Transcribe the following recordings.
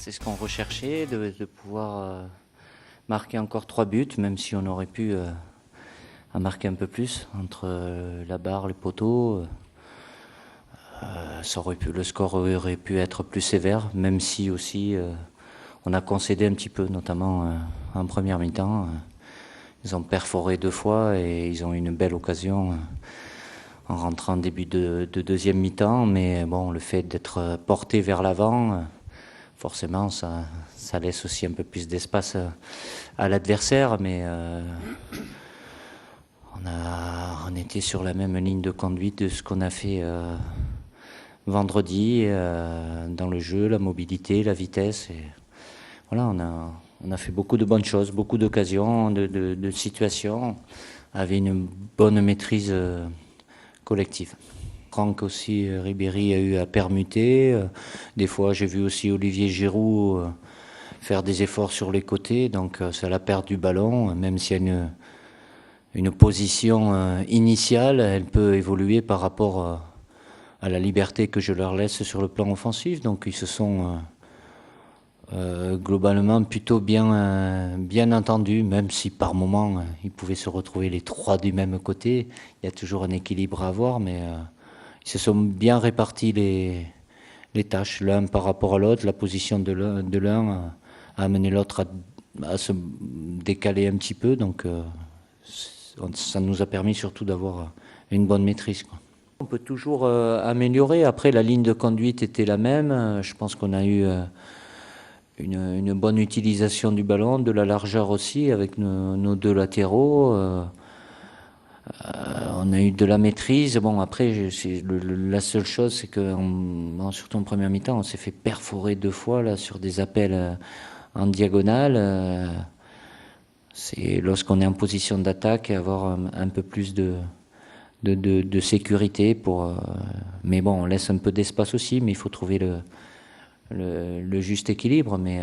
C'est ce qu'on recherchait, de pouvoir marquer encore 3 buts, même si on aurait pu en marquer un peu plus entre la barre, les poteaux. Le score aurait pu être plus sévère, même si aussi on a concédé un petit peu, notamment en première mi-temps. Ils ont perforé 2 fois et ils ont eu une belle occasion en rentrant en début de deuxième mi-temps. Mais bon, le fait d'être porté vers l'avant, forcément, ça laisse aussi un peu plus d'espace à l'adversaire. Mais on était sur la même ligne de conduite de ce qu'on a fait vendredi, dans le jeu, la mobilité, la vitesse. Et voilà, on a fait beaucoup de bonnes choses, beaucoup d'occasions, de situations, avec une bonne maîtrise collective. Franck aussi, Ribéry a eu à permuter. Des fois, j'ai vu aussi Olivier Giroud faire des efforts sur les côtés, donc c'est la perte du ballon, même s'il y a une position initiale, elle peut évoluer par rapport à la liberté que je leur laisse sur le plan offensif. Donc ils se sont globalement plutôt bien entendus, même si par moments ils pouvaient se retrouver les 3 du même côté. Il y a toujours un équilibre à avoir, mais ils se sont bien répartis les tâches, l'un par rapport à l'autre. La position de l'un a amené l'autre à se décaler un petit peu, donc ça nous a permis surtout d'avoir une bonne maîtrise, quoi. On peut toujours améliorer. Après, la ligne de conduite était la même. Je pense qu'on a eu une bonne utilisation du ballon, de la largeur aussi, avec nos 2 latéraux. On a eu de la maîtrise. Bon, après, la seule chose, c'est que, surtout en première mi-temps, on s'est fait perforer 2 fois là, sur des appels en diagonale. C'est lorsqu'on est en position d'attaque, avoir un peu plus de sécurité mais bon, on laisse un peu d'espace aussi, mais il faut trouver le juste équilibre. Mais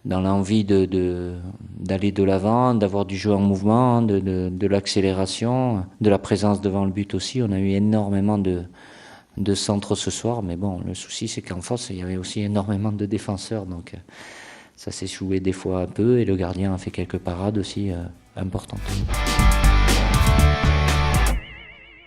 dans l'envie d'aller de l'avant, d'avoir du jeu en mouvement, de l'accélération, de la présence devant le but aussi, on a eu énormément de centres ce soir. Mais bon, le souci, c'est qu'en face, il y avait aussi énormément de défenseurs, donc ça s'est joué des fois un peu, et le gardien a fait quelques parades aussi importantes.